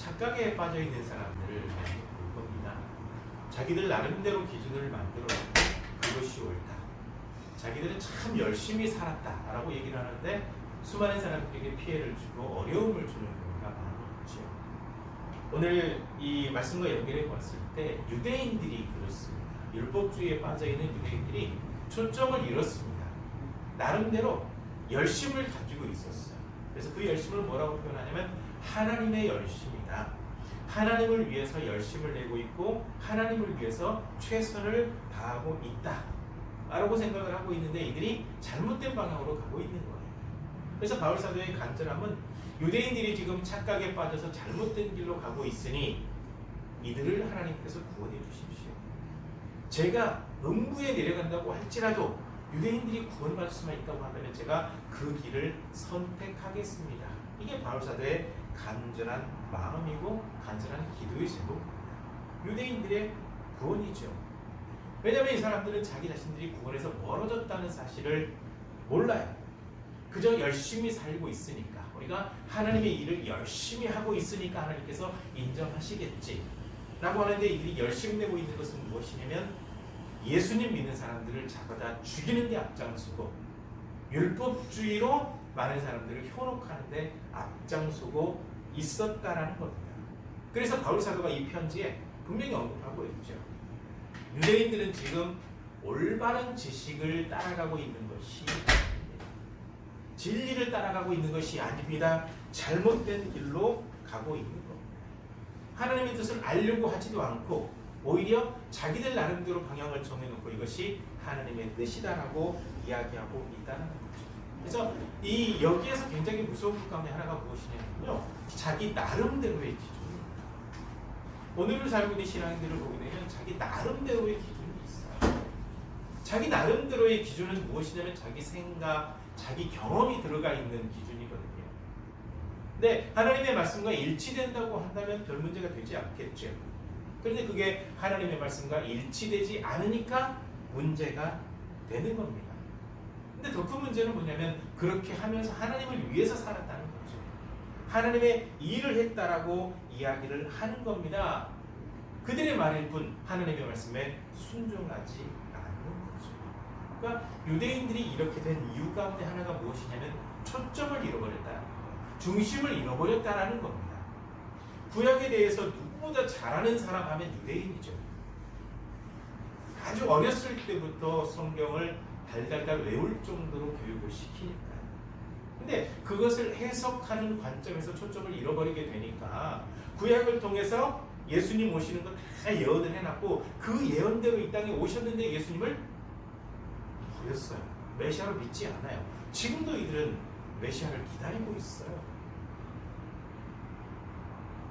착각에 빠져 있는 사람들을 볼 겁니다. 자기들 나름대로 기준을 만들어 그것이 옳다. 자기들은 참 열심히 살았다라고 얘기를 하는데 수많은 사람들에게 피해를 주고 어려움을 주는 경우가 많이 있죠. 오늘 이 말씀과 연결해 봤을 때 유대인들이 그렇습니다. 율법주의에 빠져 있는 유대인들이 초점을 잃었습니다. 나름대로 열심을 가지고 있었어요. 그래서 그 열심을 뭐라고 표현하냐면 하나님의 열심이다. 하나님을 위해서 열심을 내고 있고 하나님을 위해서 최선을 다하고 있다 라고 생각을 하고 있는데 이들이 잘못된 방향으로 가고 있는 거예요. 그래서 바울사도의 간절함은 유대인들이 지금 착각에 빠져서 잘못된 길로 가고 있으니 이들을 하나님께서 구원해 주십시오. 제가 음부에 내려간다고 할지라도 유대인들이 구원받을 수만 있다고 하면 제가 그 길을 선택하겠습니다. 이게 바울사도의 간절한 마음이고 간절한 기도의 제목입니다. 유대인들의 구원이죠. 왜냐하면 이 사람들은 자기 자신들이 구원에서 멀어졌다는 사실을 몰라요. 그저 열심히 살고 있으니까, 우리가 하나님의 일을 열심히 하고 있으니까 하나님께서 인정하시겠지 라고 하는데, 이들이 열심히 내고 있는 것은 무엇이냐면 예수님 믿는 사람들을 잡아다 죽이는 데 앞장서고 율법주의로 많은 사람들을 현혹하는 데 앞장서고 있었다라는 겁니다. 그래서 바울 사도가 이 편지에 분명히 언급하고 있죠. 유대인들은 지금 올바른 지식을 따라가고 있는 것이 진리를 따라가고 있는 것이 아닙니다. 잘못된 길로 가고 있는 겁니다. 하나님의 뜻을 알려고 하지도 않고 오히려 자기들 나름대로 방향을 정해놓고 이것이 하나님의 뜻이다라고 이야기하고 있다는 거죠. 그래서 이 여기에서 굉장히 무서운 것 가운데 하나가 무엇이냐면요, 자기 나름대로의 기준입니다. 오늘을 살고 있는 신앙인들을 보게 되면 자기 나름대로의 기준이 있어요. 자기 나름대로의 기준은 무엇이냐면 자기 생각, 자기 경험이 들어가 있는 기준이거든요. 근데 하나님의 말씀과 일치된다고 한다면 별 문제가 되지 않겠죠. 그런데 그게 하나님의 말씀과 일치되지 않으니까 문제가 되는 겁니다. 근데 더 큰 문제는 뭐냐면 그렇게 하면서 하나님을 위해서 살았다는 거죠. 하나님의 일을 했다라고 이야기를 하는 겁니다. 그들의 말일 뿐 하나님의 말씀에 순종하지 않는 거죠. 그러니까 유대인들이 이렇게 된 이유 가운데 하나가 무엇이냐면 초점을 잃어버렸다는 거예요. 중심을 잃어버렸다는 겁니다. 구약에 대해서 누구보다 잘 아는 사람 하면 유대인이죠. 아주 어렸을 때부터 성경을 달달달 외울 정도로 교육을 시키니까요. 근데 그것을 해석하는 관점에서 초점을 잃어버리게 되니까 구약을 통해서 예수님 오시는 거 다 예언을 해놨고 그 예언대로 이 땅에 오셨는데 예수님을 버렸어요. 메시아로 믿지 않아요. 지금도 이들은 메시아를 기다리고 있어요.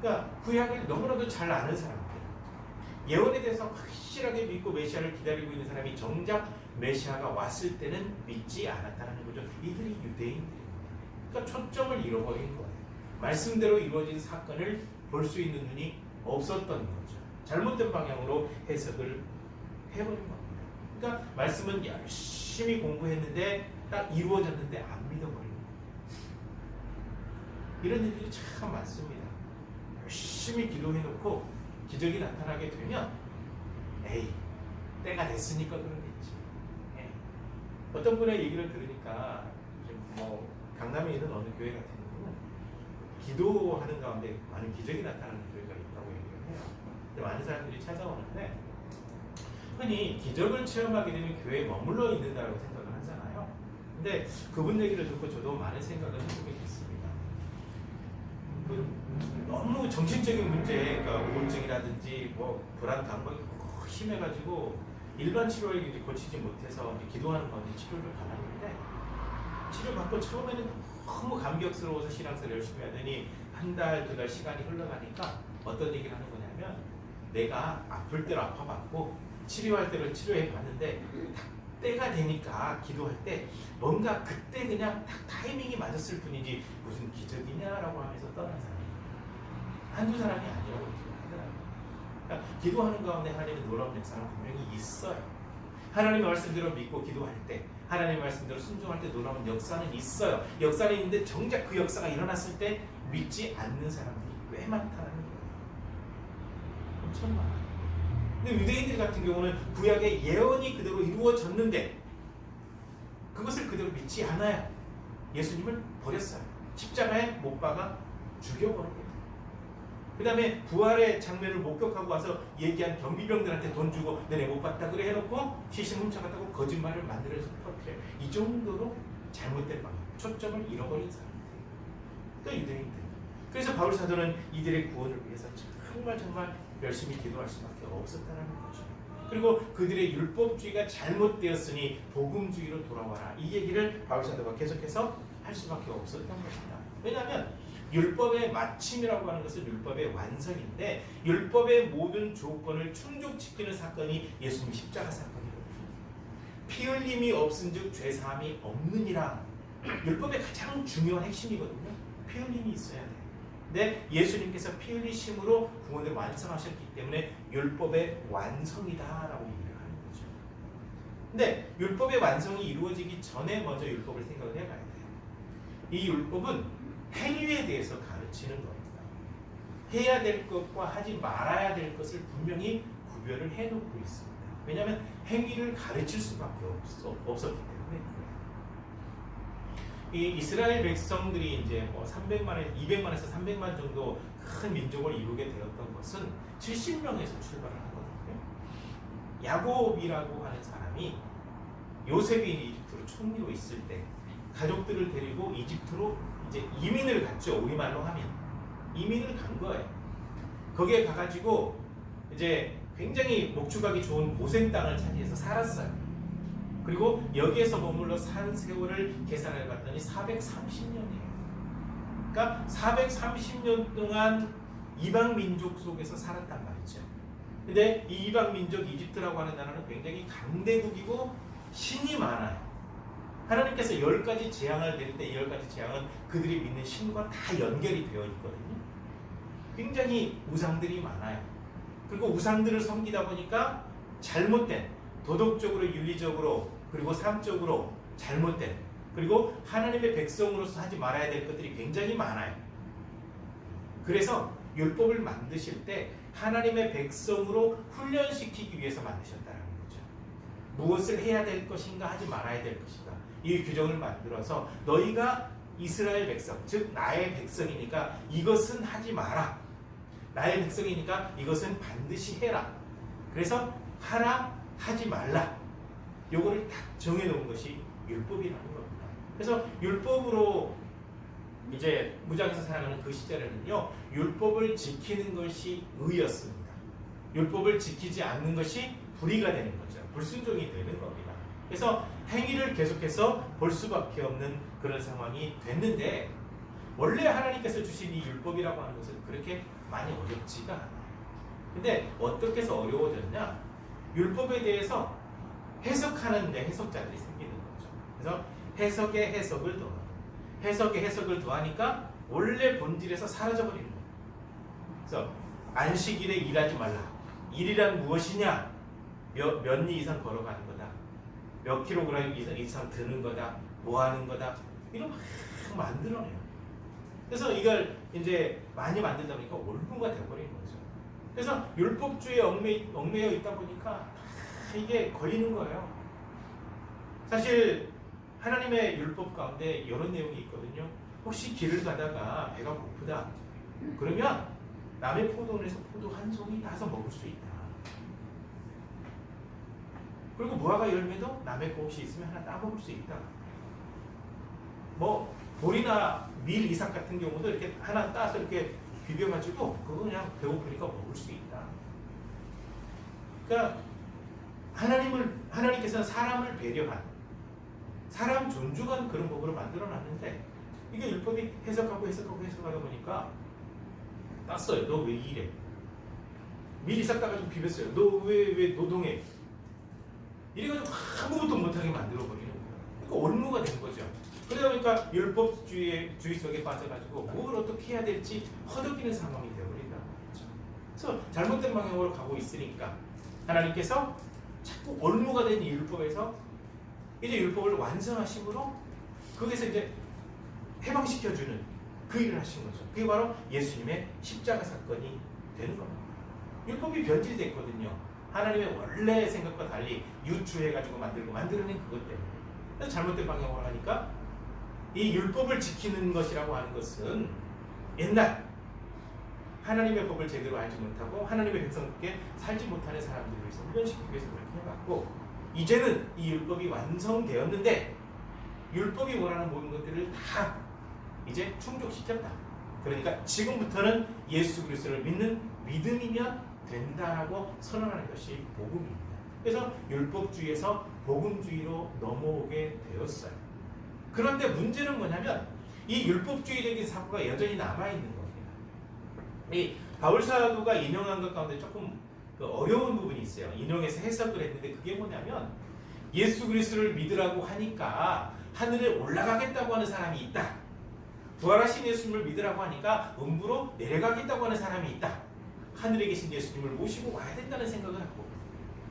그러니까 구약을 너무나도 잘 아는 사람들, 예언에 대해서 확실하게 믿고 메시아를 기다리고 있는 사람이 정작 메시아가 왔을 때는 믿지 않았다는 거죠. 이들이 유대인들입니다. 그러니까 초점을 잃어버린 거예요. 말씀대로 이루어진 사건을 볼 수 있는 눈이 없었던 거죠. 잘못된 방향으로 해석을 해버린 겁니다. 그러니까 말씀은 열심히 공부했는데 딱 이루어졌는데 안 믿어버린 거예요. 이런 일들이 참 많습니다. 열심히 기도해놓고 기적이 나타나게 되면 에이, 때가 됐으니까 그러겠지. 어떤 분의 얘기를 들으니까 강남에 있는 어느 교회 같은 경우는 기도하는 가운데 많은 기적이 나타나는 교회가 있다고 얘기를 해요. 근데 많은 사람들이 찾아오는데 흔히 기적을 체험하게 되면 교회에 머물러 있는다고 생각을 하잖아요. 근데 그분 얘기를 듣고 저도 많은 생각을 해보게 됐습니다. 너무 정신적인 문제, 그러니까 우울증이라든지 불안감 심해가지고 일반 치료를 이제 고치지 못해서 이제 기도하는 건데 치료를 받았는데, 치료받고 처음에는 너무 감격스러워서 신앙생활 열심히 하더니 한 달, 두 달 시간이 흘러가니까 어떤 얘기를 하는 거냐면, 내가 아플 대로 아파봤고 치료할 대로 치료해 봤는데 딱 때가 되니까 기도할 때 뭔가 그때 그냥 딱 타이밍이 맞았을 뿐이지 무슨 기적이냐라고 하면서 떠난 사람이 한두 사람이 아니라고 하더라고요. 그러니까 기도하는 가운데 하나님의 놀라운 역사는 분명히 있어요. 하나님의 말씀대로 믿고 기도할 때, 하나님의 말씀대로 순종할 때 놀라운 역사는 있어요. 역사는 있는데 정작 그 역사가 일어났을 때 믿지 않는 사람들이 있고, 꽤 많다는 거예요. 엄청 많아요. 근데 유대인들 같은 경우는 구약의 예언이 그대로 이루어졌는데 그것을 그대로 믿지 않아요. 예수님을 버렸어요. 십자가에 못 박아 죽여버립니다. 그 다음에 부활의 장면을 목격하고 와서 얘기한 경비병들한테 돈 주고 너네 못 봤다 그래 해놓고 시신 훔쳐갔다고 거짓말을 만들어서 터뜨려요. 이 정도로 잘못된 방향, 초점을 잃어버린 사람들. 그러니까 유대인들. 그래서 바울 사도는 이들의 구원을 위해서 정말 열심히 기도할 수밖에 없었다는 거죠. 그리고 그들의 율법주의가 잘못되었으니 복음주의로 돌아와라. 이 얘기를 바울 사도가 계속해서 할 수밖에 없었던 것입니다. 왜냐하면 율법의 마침이라고 하는 것은 율법의 완성인데 율법의 모든 조건을 충족시키는 사건이 예수님 십자가 사건이거든요. 피 흘림이 없은즉 죄사함이 없느니라. 율법의 가장 중요한 핵심이거든요. 피 흘림이 있어야 돼요. 근데 예수님께서 피 흘리심으로 구원을 완성하셨기 때문에 율법의 완성이다라고 얘기를 하는 거죠. 근데 율법의 완성이 이루어지기 전에 먼저 율법을 생각을 해봐야 돼요. 이 율법은 행위에 대해서 가르치는 겁니다. 해야 될 것과 하지 말아야 될 것을 분명히 구별을 해놓고 있습니다. 왜냐하면 행위를 가르칠 수밖에 없었기 때문에 그래요. 이 이스라엘 백성들이 이제 200만에서 300만 정도 큰 민족을 이루게 되었던 것은 70명에서 출발을 하거든요. 야곱이라고 하는 사람이 요셉이 이집트로 총리로 있을 때 가족들을 데리고 이집트로 이제 이민을 갔죠. 우리말로 하면 이민을 간 거예요. 거기에 가가지고 이제 굉장히 목축하기 좋은 고센 땅을 차지해서 살았어요. 그리고 여기에서 머물러 산 세월을 계산해 봤더니 430년이에요. 그러니까 430년 동안 이방 민족 속에서 살았단 말이죠. 근데 이 이방 민족 이집트라고 하는 나라는 굉장히 강대국이고 신이 많아요. 하나님께서 10가지 재앙을 내릴 때 이 10가지 재앙은 그들이 믿는 신과 다 연결이 되어 있거든요. 굉장히 우상들이 많아요. 그리고 우상들을 섬기다 보니까 잘못된, 도덕적으로, 윤리적으로, 그리고 삶적으로 잘못된, 그리고 하나님의 백성으로서 하지 말아야 될 것들이 굉장히 많아요. 그래서 율법을 만드실 때 하나님의 백성으로 훈련시키기 위해서 만드셨다는 거죠. 무엇을 해야 될 것인가 하지 말아야 될 것인가 이 규정을 만들어서 너희가 이스라엘 백성, 즉 나의 백성이니까 이것은 하지 마라. 나의 백성이니까 이것은 반드시 해라. 그래서 하라, 하지 말라. 요거를 딱 정해놓은 것이 율법이라는 겁니다. 그래서 율법으로 이제 무장에서 살아가는 그 시절에는요, 율법을 지키는 것이 의였습니다. 율법을 지키지 않는 것이 불의가 되는 거죠. 불순종이 되는 겁니다. 그래서 행위를 계속해서 볼 수밖에 없는 그런 상황이 됐는데 원래 하나님께서 주신 이 율법이라고 하는 것은 그렇게 많이 어렵지가 않아요. 근데 어떻게 해서 어려워졌냐? 율법에 대해서 해석하는 데 해석자들이 생기는 거죠. 그래서 해석에 해석을 더하고 해석에 해석을 더하니까 원래 본질에서 사라져버리는 거예요. 그래서 안식일에 일하지 말라. 일이란 무엇이냐? 몇 리 이상 걸어가는 거다. 몇 킬로그램 이상 드는 거다. 뭐 하는 거다. 이런 막 만들어내요. 그래서 이걸 이제 많이 만들다 보니까 올무가 돼버리는 거죠. 그래서 율법주의에 얽매여 있다 보니까 이게 걸리는 거예요. 사실 하나님의 율법 가운데 이런 내용이 있거든요. 혹시 길을 가다가 배가 고프다. 그러면 남의 포도원에서 포도 한 송이 따서 먹을 수 있다. 그리고 무화과 열매도 남의 거 혹시 있으면 하나 따먹을 수 있다. 뭐 보리나 밀 이삭 같은 경우도 이렇게 하나 따서 이렇게 비벼가지고 그거 그냥 배고프니까 먹을 수 있다. 그러니까 하나님께서는 사람을 배려한, 사람 존중한 그런 법으로 만들어놨는데 이게 율법이 해석하다 보니까 땄어요. 너 왜 이래? 밀 이삭 따가지고 비볐어요. 너 왜 노동해? 이래가지고 아무것도 못하게 만들어버리는 거예요. 그러니까 올무가 된 거죠. 그러다 보니까 율법주의 속에 빠져가지고 뭘 어떻게 해야 될지 허덕이는 상황이 되어버린다. 그래서 잘못된 방향으로 가고 있으니까 하나님께서 자꾸 올무가 된 이 율법에서 이제 율법을 완성하심으로 거기서 이제 해방시켜주는 그 일을 하신 거죠. 그게 바로 예수님의 십자가 사건이 되는 겁니다. 율법이 변질됐거든요. 하나님의 원래 생각과 달리 유추해가지고 만들어낸 그것 때문에. 그래서 잘못된 방향으로 하니까 이 율법을 지키는 것이라고 하는 것은 옛날 하나님의 법을 제대로 알지 못하고 하나님의 백성께 살지 못하는 사람들을 위해서 훈련시키기 위해서 그렇게 해봤고, 이제는 이 율법이 완성되었는데 율법이 원하는 모든 것들을 다 이제 충족시켰다. 그러니까 지금부터는 예수 그리스도를 믿는 믿음이면 된다라고 선언하는 것이 복음입니다. 그래서 율법주의에서 복음주의로 넘어오게 되었어요. 그런데 문제는 뭐냐면 이 율법주의적인 사고가 여전히 남아있는 겁니다. 이 바울 사도가 인용한 것 가운데 조금 어려운 부분이 있어요. 인용해서 해석을 했는데 그게 뭐냐면 예수 그리스도를 믿으라고 하니까 하늘에 올라가겠다고 하는 사람이 있다. 부활하신 예수님을 믿으라고 하니까 음부로 내려가겠다고 하는 사람이 있다. 하늘에 계신 예수님을 모시고 와야 된다는 생각을 하고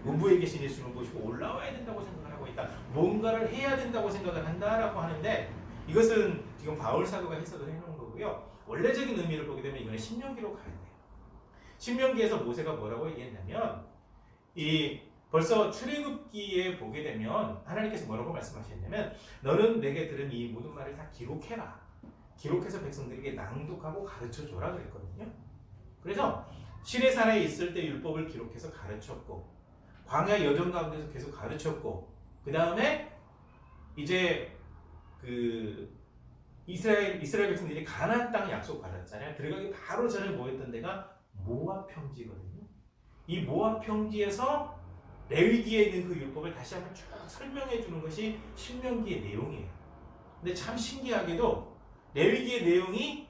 음부에 계신 예수님을 모시고 올라와야 된다고 생각을 하고 있다. 뭔가를 해야 된다고 생각을 한다라고 하는데, 이것은 지금 바울 사도가 해석을 해놓은 거고요. 원래적인 의미를 보게 되면 이거는 신명기로 가야 돼요. 신명기에서 모세가 뭐라고 얘기했냐면, 벌써 출애굽기에 보게 되면 하나님께서 뭐라고 말씀하셨냐면, 너는 내게 들은 이 모든 말을 다 기록해라. 기록해서 백성들에게 낭독하고 가르쳐줘라 그랬거든요. 그래서 시내산에 있을 때 율법을 기록해서 가르쳤고, 광야 여정 가운데서 계속 가르쳤고, 그 다음에 이제 이스라엘 백성들이 가나안 땅 약속 받았잖아요. 들어가기 바로 전에 모였던 데가 모압 평지거든요. 이 모압 평지에서 레위기에 있는 그 율법을 다시 한번 쭉 설명해 주는 것이 신명기의 내용이에요. 근데 참 신기하게도 레위기의 내용이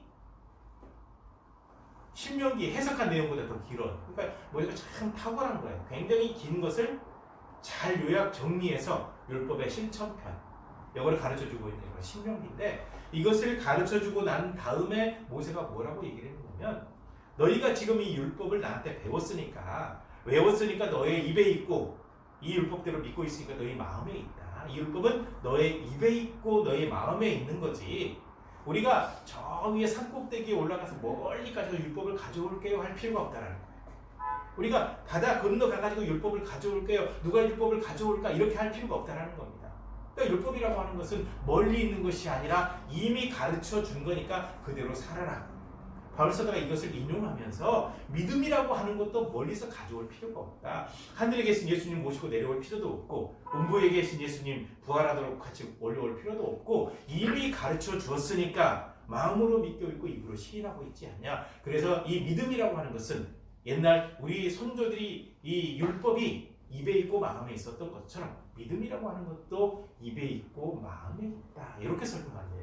신명기 해석한 내용보다 더 길어요. 그러니까 뭐가 참 탁월한 거예요. 굉장히 긴 것을 잘 요약 정리해서 율법의 실천편, 이걸 가르쳐주고 있는 게 신명기인데, 이것을 가르쳐주고 난 다음에 모세가 뭐라고 얘기를 했냐면, 너희가 지금 이 율법을 나한테 외웠으니까 너의 입에 있고 이 율법대로 믿고 있으니까 너희 마음에 있다. 이 율법은 너의 입에 있고 너의 마음에 있는 거지, 우리가 저 위에 산꼭대기에 올라가서 멀리까지 율법을 가져올게요 할 필요가 없다라는 거예요. 우리가 바다 건너가가지고 율법을 가져올게요, 누가 율법을 가져올까, 이렇게 할 필요가 없다라는 겁니다. 그러니까 율법이라고 하는 것은 멀리 있는 것이 아니라 이미 가르쳐 준 거니까 그대로 살아라. 바울 사도가 이것을 인용하면서 믿음이라고 하는 것도 멀리서 가져올 필요가 없다. 하늘에 계신 예수님 모시고 내려올 필요도 없고, 음부에 계신 예수님 부활하도록 같이 올라올 필요도 없고, 이미 가르쳐 주었으니까 마음으로 믿고 있고 입으로 시인하고 있지 않냐. 그래서 이 믿음이라고 하는 것은 옛날 우리 선조들이 이 율법이 입에 있고 마음에 있었던 것처럼 믿음이라고 하는 것도 입에 있고 마음에 있다. 이렇게 설명하네요.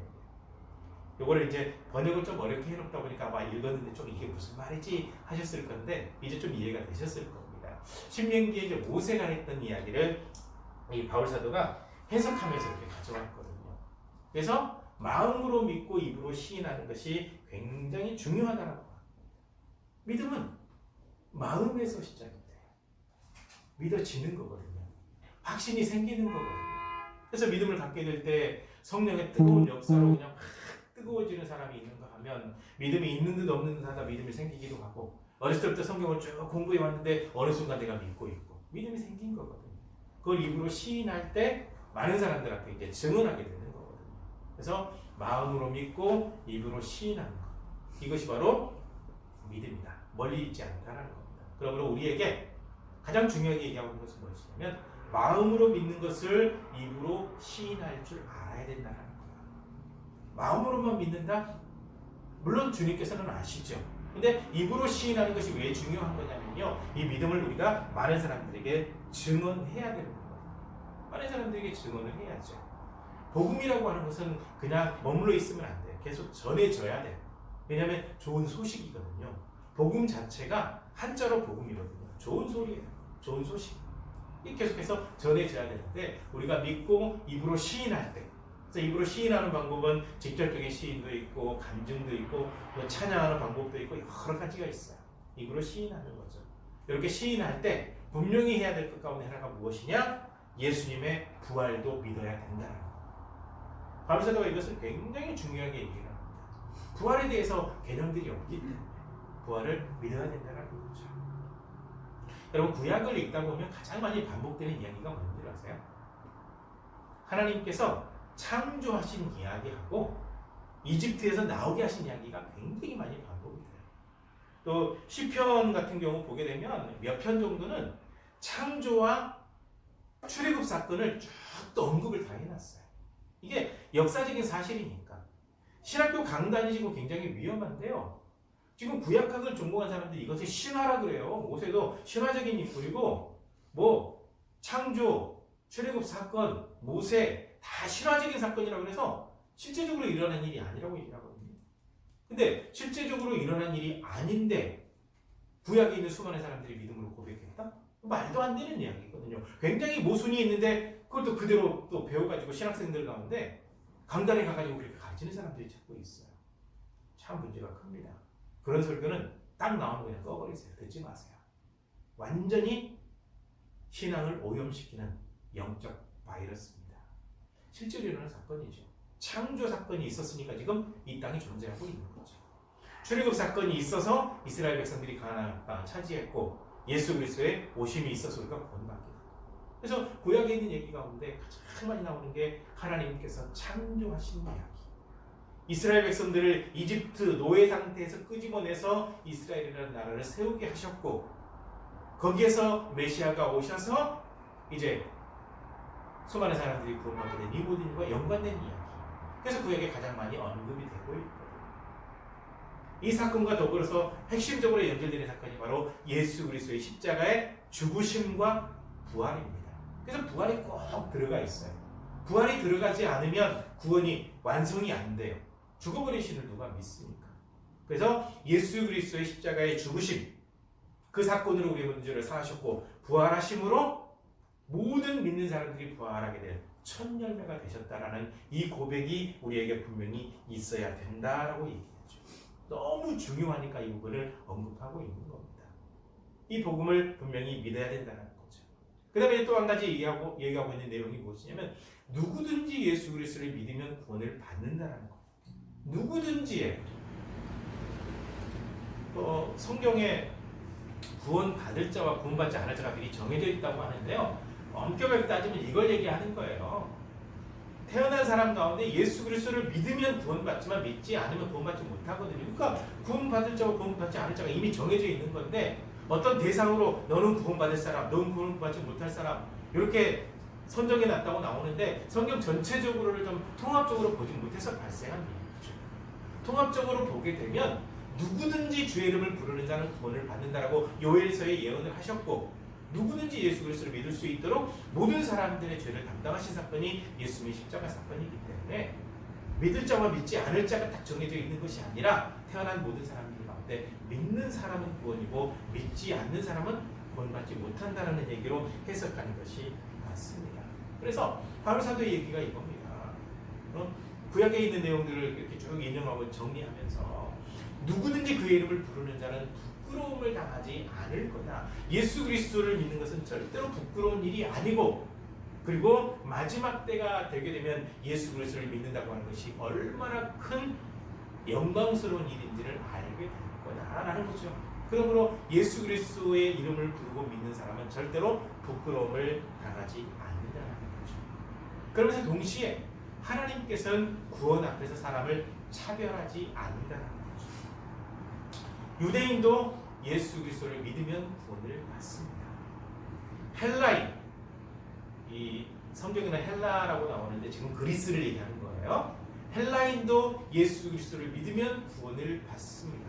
요거를 이제 번역을 좀 어렵게 해놓다 보니까 아마 읽었는데 좀 이게 무슨 말이지 하셨을 건데, 이제 좀 이해가 되셨을 겁니다. 신명기에 이제 모세가 했던 이야기를 이 바울 사도가 해석하면서 이렇게 가져왔거든요. 그래서 마음으로 믿고 입으로 시인하는 것이 굉장히 중요하다라고. 믿음은 마음에서 시작이 돼요. 믿어지는 거거든요. 확신이 생기는 거거든요. 그래서 믿음을 갖게 될 때 성령의 뜨거운 역사로 그냥 뜨거워지는 사람이 있는가 하면, 믿음이 있는 듯 없는 듯 하다 믿음이 생기기도 하고, 어렸을 때부터 성경을 쭉 공부해 왔는데 어느 순간 내가 믿고 있고 믿음이 생긴 거거든요. 그걸 입으로 시인할 때 많은 사람들한테 이제 증언하게 되는 거거든요. 그래서 마음으로 믿고 입으로 시인하는 것, 이것이 바로 믿음이다. 멀리 있지 않다라는 겁니다. 그러므로 우리에게 가장 중요하게 얘기하고 있는 것은 무엇이냐면, 마음으로 믿는 것을 입으로 시인할 줄 알아야 된다는 거예요. 마음으로만 믿는다? 물론 주님께서는 아시죠. 근데 입으로 시인하는 것이 왜 중요한 거냐면요, 이 믿음을 우리가 많은 사람들에게 증언해야 되는 거예요. 많은 사람들에게 증언을 해야죠. 복음이라고 하는 것은 그냥 머물러 있으면 안 돼요. 계속 전해져야 돼요. 왜냐하면 좋은 소식이거든요. 복음 자체가 한자로 복음이거든요. 좋은 소리예요. 좋은 소식. 이 계속해서 전해져야 되는데, 우리가 믿고 입으로 시인할 때, 그래서 입으로 시인하는 방법은 직접적인 시인도 있고 간증도 있고 또 찬양하는 방법도 있고 여러 가지가 있어요. 입으로 시인하는 거죠. 이렇게 시인할 때 분명히 해야 될 것 가운데 하나가 무엇이냐? 예수님의 부활도 믿어야 된다는 거예요. 바울 사도가 이것을 굉장히 중요하게 얘기를 합니다. 부활에 대해서 개념들이 없기 때문에 부활을 믿어야 된다는 거죠. 여러분, 구약을 읽다 보면 가장 많이 반복되는 이야기가 뭔지 아세요? 하나님께서 창조하신 이야기하고 이집트에서 나오게 하신 이야기가 굉장히 많이 반복이 돼요. 또 시편 같은 경우 보게 되면 몇 편 정도는 창조와 출애굽 사건을 쭉 또 언급을 다 해놨어요. 이게 역사적인 사실이니까. 신학교 강단이시고 굉장히 위험한데요. 지금 구약학을 전공한 사람들이 이것을 신화라 그래요. 모세도 신화적인 인물이고 뭐 창조, 출애굽 사건, 모세 다 신화적인 사건이라고 해서 실제적으로 일어난 일이 아니라고 얘기를 하거든요. 근데 실제적으로 일어난 일이 아닌데 구약에 있는 수많은 사람들이 믿음으로 고백했다? 말도 안 되는 이야기거든요. 굉장히 모순이 있는데 그걸 또 그대로 또 배워가지고 신학생들 가운데 강단에 가가지고 그렇게 가르치는 사람들이 자꾸 있어요. 참 문제가 큽니다. 그런 설교는 딱 나오면 그냥 꺼버리세요. 듣지 마세요. 완전히 신앙을 오염시키는 영적 바이러스입니다. 실제로 일어난 사건이죠. 창조 사건이 있었으니까 지금 이 땅이 존재하고 있는 거죠. 출애굽 사건이 있어서 이스라엘 백성들이 가나안 땅을 차지했고 예수 그리스도의 오심이 있어서 우리가 구원받게 됐고, 그래서 구약에 있는 얘기 가운데 가장 많이 나오는 게 하나님께서 창조하신 이야기. 이스라엘 백성들을 이집트 노예 상태에서 끄집어내서 이스라엘이라는 나라를 세우게 하셨고 거기에서 메시아가 오셔서 이제 수많은 사람들이 구원받게 된 이 모든 일과 연관된 이야기. 그래서 구약에 가장 많이 언급이 되고 있거든요. 이 사건과 더불어서 핵심적으로 연결되는 사건이 바로 예수 그리스도의 십자가의 죽으심과 부활입니다. 그래서 부활이 꼭 들어가 있어요. 부활이 들어가지 않으면 구원이 완성이 안 돼요. 죽어버린 신을 누가 믿습니까? 그래서 예수 그리스도의 십자가의 죽으심, 그 사건으로 우리의 문제를 사하셨고 부활하심으로 모든 믿는 사람들이 부활하게 될 첫 열매가 되셨다라는 이 고백이 우리에게 분명히 있어야 된다라고 얘기했죠. 너무 중요하니까 이 부분을 언급하고 있는 겁니다. 이 복음을 분명히 믿어야 된다는 거죠. 그 다음에 또 한 가지 얘기하고 있는 내용이 무엇이냐면 누구든지 예수 그리스도를 믿으면 구원을 받는다는 겁니다. 누구든지예요. 성경에 구원받을 자와 구원받지 않을 자가 미리 정해져 있다고 하는데요. 엄격하게 따지면 이걸 얘기하는 거예요. 태어난 사람 가운데 예수 그리스도를 믿으면 구원받지만 믿지 않으면 구원받지 못하거든요. 그러니까 구원받을 자와 구원받지 않을 자가 이미 정해져 있는 건데 어떤 대상으로 너는 구원받을 사람, 너는 구원받지 못할 사람 이렇게 선정해 놨다고 나오는데 성경 전체적으로를 좀 통합적으로 보지 못해서 발생한 일이죠. 통합적으로 보게 되면 누구든지 주의 이름을 부르는 자는 구원을 받는다라고 요엘서에 예언을 하셨고 누구든지 예수 그리스도를 믿을 수 있도록 모든 사람들의 죄를 담당하신 사건이 예수님의 십자가 사건이기 때문에 믿을 자와 믿지 않을 자가 딱 정해져 있는 것이 아니라 태어난 모든 사람들 가운데 믿는 사람은 구원이고 믿지 않는 사람은 구원받지 못한다는 얘기로 해석하는 것이 맞습니다. 그래서 바울 사도의 얘기가 이겁니다. 구약에 있는 내용들을 이렇게 쭉 인용하고 정리하면서 누구든지 그의 이름을 부르는 자는 부끄러움을 당하지 않을 거다. 예수 그리스도를 믿는 것은 절대로 부끄러운 일이 아니고 그리고 마지막 때가 되게 되면 예수 그리스도를 믿는다고 하는 것이 얼마나 큰 영광스러운 일인지를 알게 될 거다라는 거죠. 그러므로 예수 그리스도의 이름을 부르고 믿는 사람은 절대로 부끄러움을 당하지 않는다는 거죠. 그러면서 동시에 하나님께서는 구원 앞에서 사람을 차별하지 않는다는 거죠. 유대인도 예수 그리스도를 믿으면 구원을 받습니다. 헬라인, 이 성경에는 헬라라고 나오는데 지금 그리스를 얘기하는 거예요. 헬라인도 예수 그리스도를 믿으면 구원을 받습니다.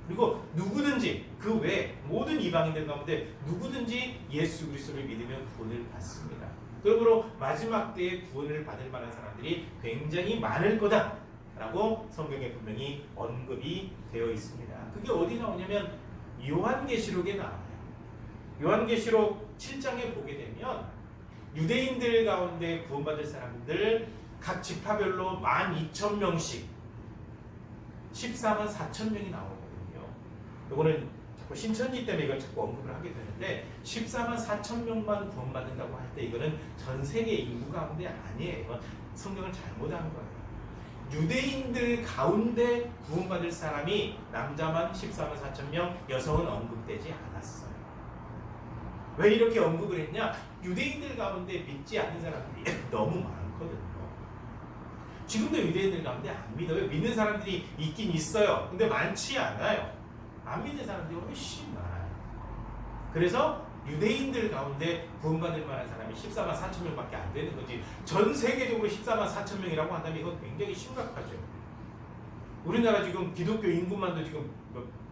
그리고 누구든지 그 외 모든 이방인들 가운데 누구든지 예수 그리스도를 믿으면 구원을 받습니다. 그러므로 마지막 때에 구원을 받을 만한 사람들이 굉장히 많을 거다 라고 성경에 분명히 언급이 되어 있습니다. 그게 어디 나오냐면 요한계시록에 나와요. 요한계시록 7장에 보게 되면 유대인들 가운데 구원받을 사람들 각 지파별로 12,000명씩 14만 4천 명이 나오거든요. 이거는 자꾸 신천지 때문에 이걸 자꾸 언급을 하게 되는데 14만 4천 명만 구원받는다고 할 때 이거는 전 세계 인구 가운데 아니에요. 성경을 잘못한 거예요. 유대인들 가운데 구원받을 사람이 남자만 14만 4천 명, 여성은 언급되지 않았어요. 왜 이렇게 언급을 했냐? 유대인들 가운데 믿지 않는 사람들이 너무 많거든요. 지금도 유대인들 가운데 안 믿어요. 믿는 사람들이 있긴 있어요. 근데 많지 않아요. 안 믿는 사람들이 훨씬 많아요. 그래서 유대인들 가운데 구원받을 만한 사람이 14만 4천 명밖에 안 되는 거지. 전 세계적으로 14만 4천 명이라고 한다면 이건 굉장히 심각하죠. 우리나라 지금 기독교 인구만도 지금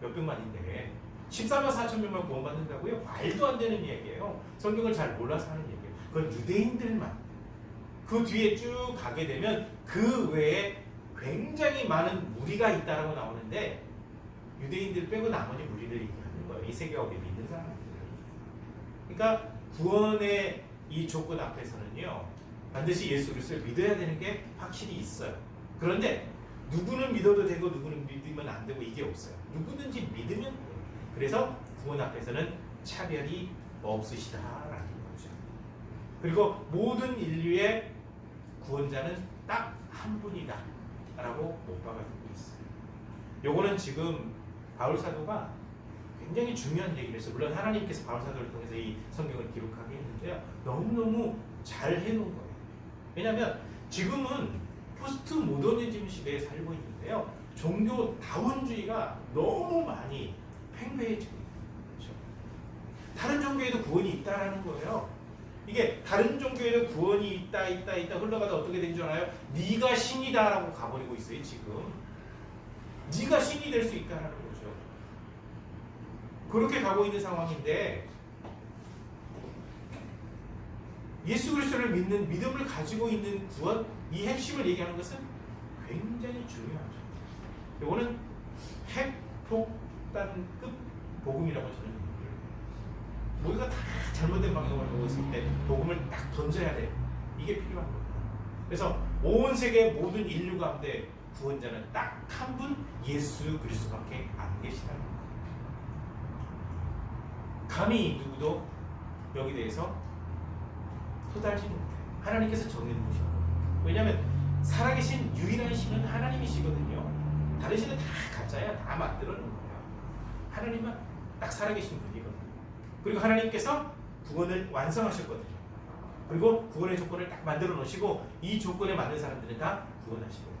몇백만인데 14만 4천 명만 구원받는다고요? 말도 안 되는 얘기예요. 성경을 잘 몰라서 하는 얘기예요. 그건 유대인들만. 그 뒤에 쭉 가게 되면 그 외에 굉장히 많은 무리가 있다라고 나오는데 유대인들 빼고 나머지 무리를 얘기하는 거예요. 이 세계화에 믿는 사람들. 그러니까 구원의 이 조건 앞에서는요, 반드시 예수 그리스도를 믿어야 되는 게 확실히 있어요. 그런데 누구는 믿어도 되고 누구는 믿으면 안 되고 이게 없어요. 누구든지 믿으면 돼요. 그래서 구원 앞에서는 차별이 없으시다라는 거죠. 그리고 모든 인류의 구원자는 딱 한 분이다 라고 못 박아두고 있어요. 요거는 지금 바울 사도가 굉장히 중요한 얘기를 했어요. 물론 하나님께서 바울 사도를 통해서 이 성경을 기록하게 했는데요, 너무너무 잘 해놓은 거예요. 왜냐하면 지금은 포스트 모더니즘 시대에 살고 있는데요, 종교 다원주의가 너무 많이 팽배해지고 있는 거죠. 다른 종교에도 구원이 있다라는 거예요. 이게 다른 종교에도 구원이 있다 흘러가다 어떻게 된 줄 알아요? 네가 신이다라고 가버리고 있어요. 지금 네가 신이 될 수 있다라는 거죠. 그렇게 가고 있는 상황인데, 예수 그리스도를 믿는 믿음을 가지고 있는 구원, 이 핵심을 얘기하는 것은 굉장히 중요하죠. 이거는 핵폭탄급 복음이라고 저는 얘기를 해요. 우리가 다 잘못된 방향으로 가고 있을 때 복음을 딱 던져야 돼요. 이게 필요한 겁니다. 그래서 온 세계 모든 인류 가운데 구원자는 딱 한 분, 예수 그리스도밖에 안 계시다는 거예요. 감히 누구도 여기 대해서 토달지 못해요. 하나님께서 정해놓으셨거든요. 왜냐하면 살아계신 유일한 신은 하나님이시거든요. 다른 신은 다 가짜야. 다 만들어 놓은 거야. 하나님은 딱 살아계신 분이거든요. 그리고 하나님께서 구원을 완성하셨거든요. 그리고 구원의 조건을 딱 만들어 놓으시고 이 조건에 맞는 사람들은 다 구원하시거든요.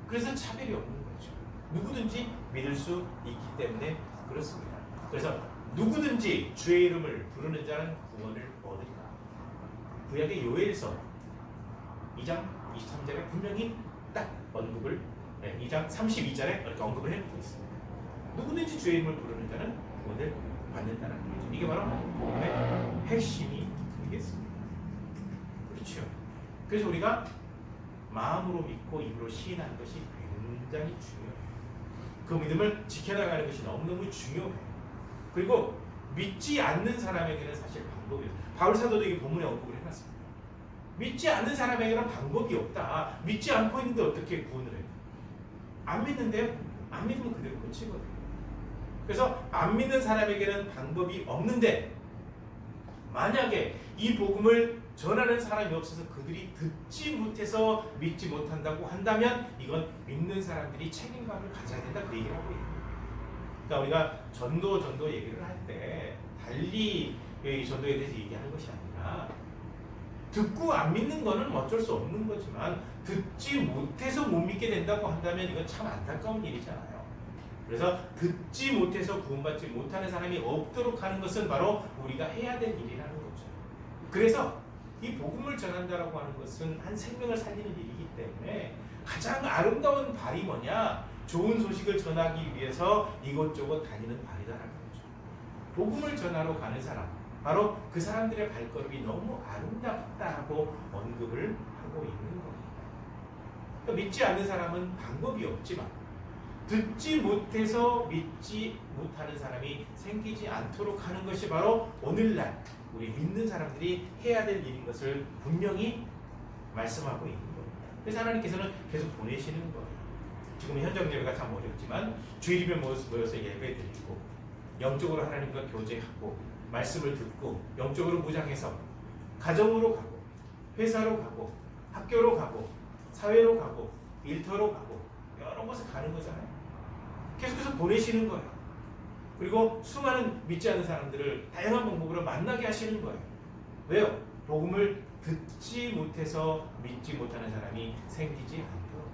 그래서 차별이 없는 거죠. 누구든지 믿을 수 있기 때문에 그렇습니다. 그래서 누구든지 주의 이름을 부르는 자는 구원을 얻으리라. 구약의 요엘서 2장 23절에 분명히 딱 언급을, 2장 32절에 이렇게 언급을 해놓고 있습니다. 누구든지 주의 이름을 부르는 자는 구원을 받는다는 거죠. 이게 바로 복음의 핵심이 되겠습니다. 그렇죠. 그래서 우리가 마음으로 믿고 입으로 시인하는 것이 굉장히 중요해요. 그 믿음을 지켜나가는 것이 너무너무 중요해요. 그리고 믿지 않는 사람에게는 사실 방법이 없어요. 바울 사도도 이 본문에 언급을 해놨습니다. 믿지 않는 사람에게는 방법이 없다. 믿지 않고 있는데 어떻게 구원을 해요? 안 믿는데요? 안 믿으면 그대로 끝이거든요. 그래서 안 믿는 사람에게는 방법이 없는데, 만약에 이 복음을 전하는 사람이 없어서 그들이 듣지 못해서 믿지 못한다고 한다면 이건 믿는 사람들이 책임감을 가져야 된다, 그 얘기를 하고 있는 거예요. 그러니까 우리가 전도 얘기를 할 때 달리 이 전도에 대해서 얘기하는 것이 아니라, 듣고 안 믿는 거는 어쩔 수 없는 거지만 듣지 못해서 못 믿게 된다고 한다면 이건 참 안타까운 일이잖아요. 그래서 듣지 못해서 구원받지 못하는 사람이 없도록 하는 것은 바로 우리가 해야 될 일이라는 거죠. 그래서 이 복음을 전한다라고 하는 것은 한 생명을 살리는 일이기 때문에 가장 아름다운 발이 뭐냐? 좋은 소식을 전하기 위해서 이곳저곳 다니는 발이다라는 거죠. 복음을 전하러 가는 사람, 바로 그 사람들의 발걸음이 너무 아름답다라고 언급을 하고 있는 겁니다. 그러니까 믿지 않는 사람은 방법이 없지만 듣지 못해서 믿지 못하는 사람이 생기지 않도록 하는 것이 바로 오늘날 우리 믿는 사람들이 해야 될 일인 것을 분명히 말씀하고 있는 겁니다. 그래서 하나님께서는 계속 보내시는 거예요. 지금 현장 예배가 참 어렵지만 주일이면 모여서 예배드리고 영적으로 하나님과 교제하고 말씀을 듣고 영적으로 무장해서 가정으로 가고 회사로 가고 학교로 가고 사회로 가고 일터로 가고 여러 곳에 가는 거잖아요. 계속해서 보내시는 거예요. 그리고 수많은 믿지 않는 사람들을 다양한 방법으로 만나게 하시는 거예요. 왜요? 복음을 듣지 못해서 믿지 못하는 사람이 생기지 않도록.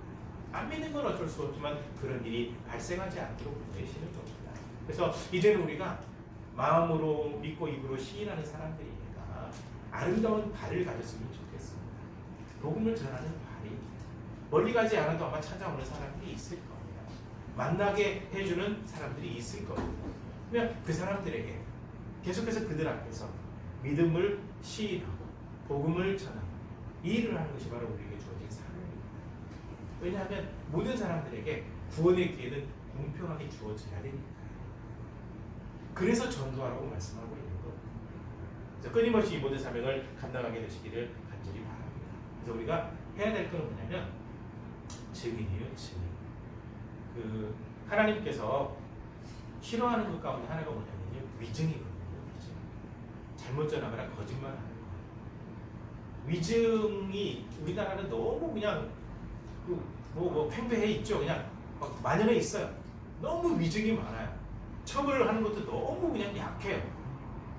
안 믿는 건 어쩔 수 없지만 그런 일이 발생하지 않도록 보내시는 겁니다. 그래서 이제는 우리가 마음으로 믿고 입으로 시인하는 사람들이니까 아름다운 발을 가졌으면 좋겠습니다. 복음을 전하는 발이 멀리 가지 않아도 아마 찾아오는 사람들이 있을 겁니다. 만나게 해주는 사람들이 있을 겁니다. 그러면 그 사람들에게 계속해서 그들 앞에서 믿음을 시인하고 복음을 전하고 이 일을 하는 것이 바로 우리에게 주어진 사명입니다. 왜냐하면 모든 사람들에게 구원의 기회는 공평하게 주어져야 되니까요. 그래서 전도하라고 말씀하고 있는 겁니다. 그래서 끊임없이 이 모든 사명을 감당하게 되시기를 간절히 바랍니다. 그래서 우리가 해야 될 것은 뭐냐면 증인이에요, 증인. 하나님께서 싫어하는 것 가운데 하나가 뭐냐면요, 위증이거든요. 위증. 잘못 전하거나 거짓말하는 거. 위증이 우리나라는 너무 그냥 팽배해 있죠. 그냥 막 만연해 있어요. 너무 위증이 많아요. 처벌을 하는 것도 너무 그냥 약해요.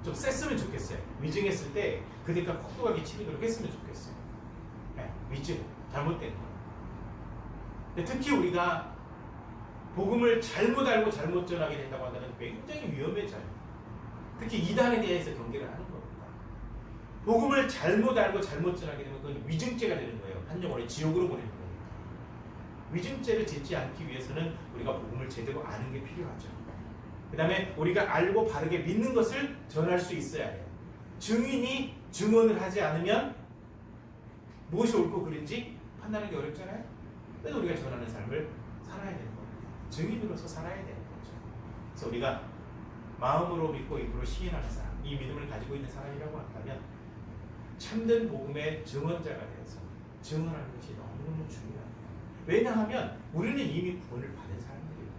좀 셌으면 좋겠어요. 위증했을 때 그 대가 혹독하게 치르도록 했으면 좋겠어요. 네, 위증, 잘못된 거. 근데 특히 우리가 복음을 잘못 알고 잘못 전하게 된다고 하면 굉장히 위험해져요. 특히 이단에 대해서 경계를 하는 겁니다. 복음을 잘못 알고 잘못 전하게 되면 그건 위증죄가 되는 거예요. 한영혼의 지옥으로 보내는 거니까. 위증죄를 짓지 않기 위해서는 우리가 복음을 제대로 아는 게 필요하죠. 그 다음에 우리가 알고 바르게 믿는 것을 전할 수 있어야 해요. 증인이 증언을 하지 않으면 무엇이 옳고 그른지 판단하기 어렵잖아요. 그래서 우리가 전하는 삶을 살아야 되는 겁니다. 증인으로서 살아야 되는 거죠. 그래서 우리가 마음으로 믿고 입으로 시인하는 사람, 이 믿음을 가지고 있는 사람이라고 한다면 참된 복음의 증언자가 되어서 증언하는 것이 너무너무 중요합니다. 왜냐하면 우리는 이미 구원을 받은 사람들입니다.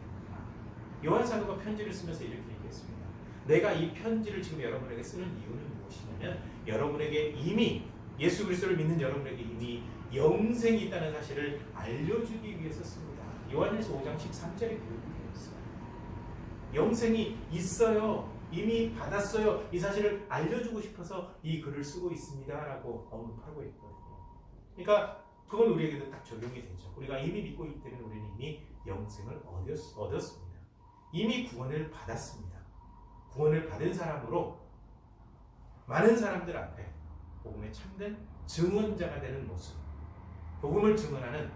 요한 사도가 편지를 쓰면서 이렇게 얘기했습니다. 내가 이 편지를 지금 여러분에게 쓰는 이유는 무엇이냐면 여러분에게 이미 예수 그리스도를 믿는 여러분에게 이미 영생이 있다는 사실을 알려주기 위해서 씁니다. 요한일서 5장 13절에 그렇게 되어 있어요. 영생이 있어요. 이미 받았어요. 이 사실을 알려주고 싶어서 이 글을 쓰고 있습니다. 라고 언급하고 있거든요. 그러니까 그건 우리에게도 딱 적용이 되죠. 우리가 이미 믿고 있기 때문에 우리는 이미 영생을 얻었습니다. 이미 구원을 받았습니다. 구원을 받은 사람으로 많은 사람들 앞에 복음의 참된 증언자가 되는 모습, 복음을 증언하는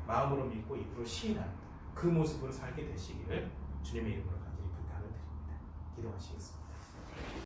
마음으로 믿고 입으로 시인하는 그 모습으로 살게 되시기를 주님의 이름으로 간절히 부탁을 드립니다. 기도하시겠습니다.